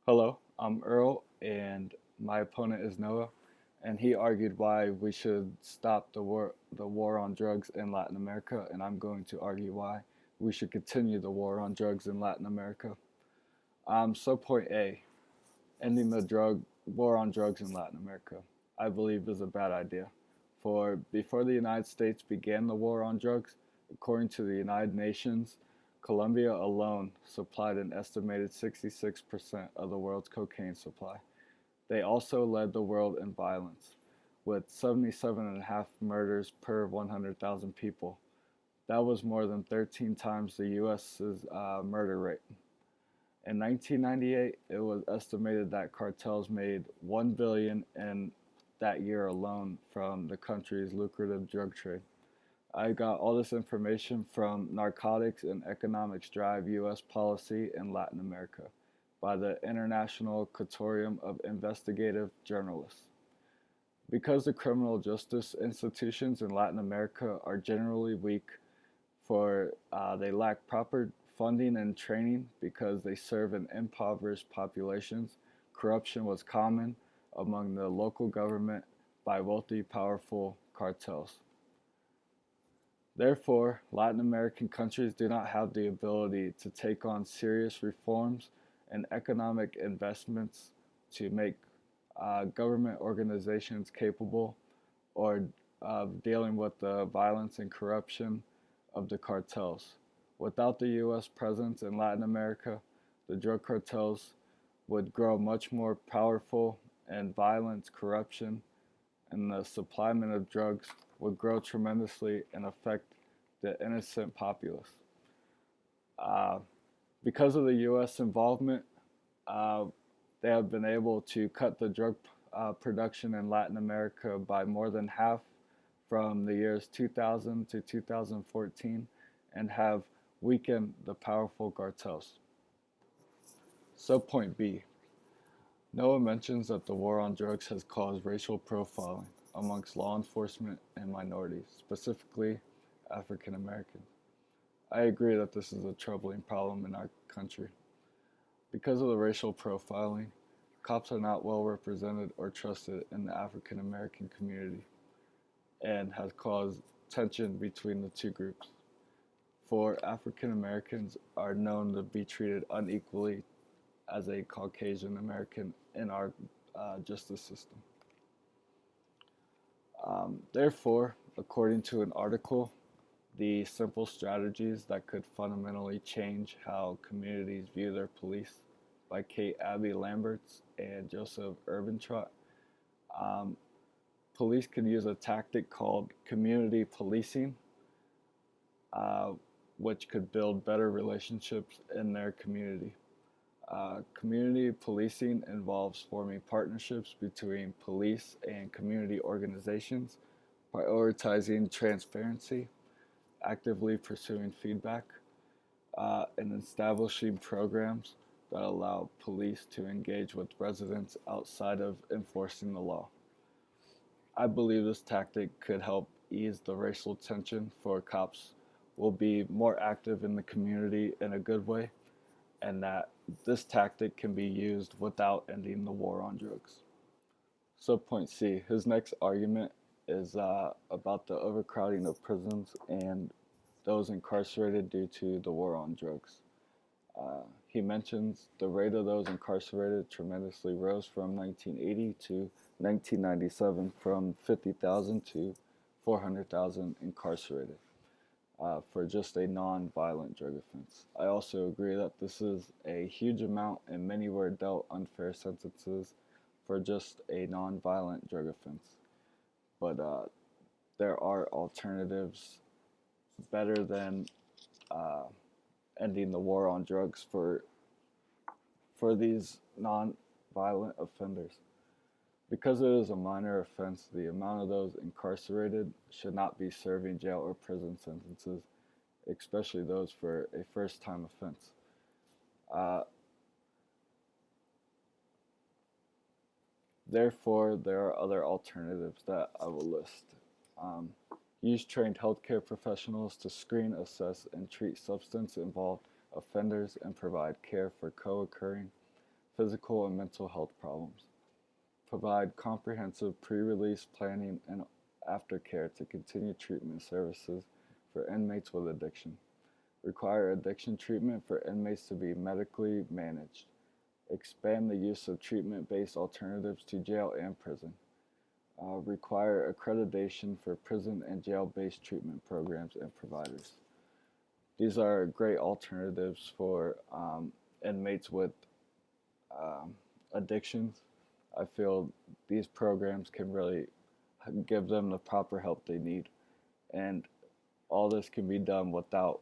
Hello, I'm Earl, and my opponent is Noah, and he argued why we should stop the war on drugs in Latin America, and I'm going to argue why we should continue the war on drugs in Latin America. So point A, ending the drug war on drugs in Latin America, I believe is a bad idea. For before the United States began the war on drugs, according to the United Nations, Colombia alone supplied an estimated 66% of the world's cocaine supply. They also led the world in violence, with 77.5 murders per 100,000 people. That was more than 13 times the US's murder rate. In 1998, it was estimated that cartels made 1 billion in that year alone from the country's lucrative drug trade. I got all this information from Narcotics and Economics Drive U.S. Policy in Latin America by the International Consortium of Investigative Journalists. Because the criminal justice institutions in Latin America are generally weak, for they lack proper funding and training because they serve in impoverished populations, corruption was common among the local government by wealthy, powerful cartels. Therefore, Latin American countries do not have the ability to take on serious reforms and economic investments to make government organizations capable or of dealing with the violence and corruption of the cartels. Without the U.S. presence in Latin America, the drug cartels would grow much more powerful, and violence, corruption, and the supplyment of drugs would grow tremendously and affect the innocent populace. Uh, because of the U.S. involvement, uh, they have been able to cut the drug production in Latin America by more than half from the years 2000 to 2014 and have weakened the powerful cartels. Subpoint B. Noah mentions that the war on drugs has caused racial profiling amongst law enforcement and minorities, specifically African Americans. I agree that this is a troubling problem in our country. Because of the racial profiling, cops are not well represented or trusted in the African American community and has caused tension between the two groups. For African Americans are known to be treated unequally as a Caucasian American in our justice system. Therefore, according to an article, the simple strategies that could fundamentally change how communities view their police by Kate Abby Lamberts and Joseph Urbantrot. Um, Police can use a tactic called community policing, uh, which could build better relationships in their community. Community policing involves forming partnerships between police and community organizations, prioritizing transparency, actively pursuing feedback, and establishing programs that allow police to engage with residents outside of enforcing the law. I believe this tactic could help ease the racial tension for cops will be more active in the community in a good way, and that this tactic can be used without ending the war on drugs. So, point C, his next argument is about the overcrowding of prisons and those incarcerated due to the war on drugs. He mentions the rate of those incarcerated tremendously rose from 1980 to 1997 from 50,000 to 400,000 incarcerated for just a non-violent drug offense. I also agree that this is a huge amount and many were dealt unfair sentences for just a non-violent drug offense. But there are alternatives better than uh, ending the war on drugs for these non-violent offenders. Because it is a minor offense, the amount of those incarcerated should not be serving jail or prison sentences, especially those for a first-time offense. Uh, Therefore, there are other alternatives that I will list. Um, Use trained healthcare professionals to screen, assess, and treat substance involved offenders and provide care for co occurring physical and mental health problems, provide comprehensive pre-release planning and aftercare to continue treatment services for inmates with addiction, require addiction treatment for inmates to be medically managed, expand the use of treatment-based alternatives to jail and prison, require accreditation for prison and jail-based treatment programs and providers. These are great alternatives for inmates with um, addictions. I feel these programs can really give them the proper help they need, and all this can be done without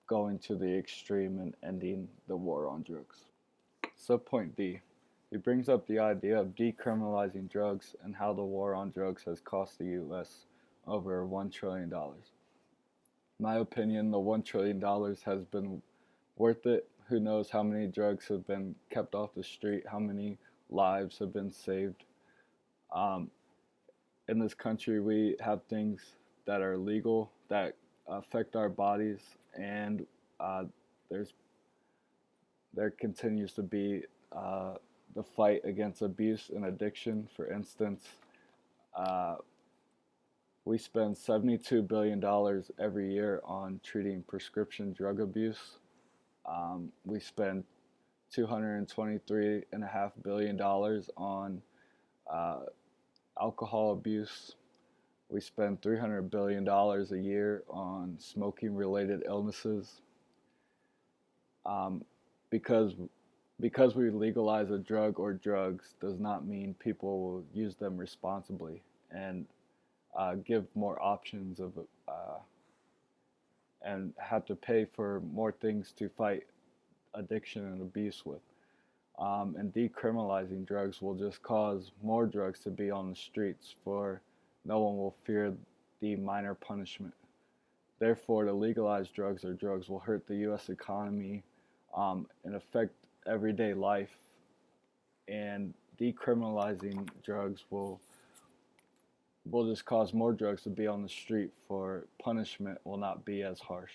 going to the extreme and ending the war on drugs. Subpoint D. He brings up the idea of decriminalizing drugs and how the war on drugs has cost the U.S. over $1 trillion. In my opinion, the $1 trillion has been worth it. Who knows how many drugs have been kept off the street, how many lives have been saved. Um, in this country, we have things that are legal that affect our bodies, and uh, there's there continues to be the fight against abuse and addiction. For instance, uh, we spend $72 billion every year on treating prescription drug abuse. We spend $223.5 billion on uh, alcohol abuse. We spend $300 billion a year on smoking related illnesses. Um, because because we legalize a drug or drugs does not mean people will use them responsibly and give more options of and have to pay for more things to fight addiction and abuse with. And decriminalizing drugs will just cause more drugs to be on the streets, for no one will fear the minor punishment. Therefore, to legalize drugs or drugs will hurt the U.S. economy and affect everyday life. And decriminalizing drugs will just cause more drugs to be on the street, for punishment will not be as harsh.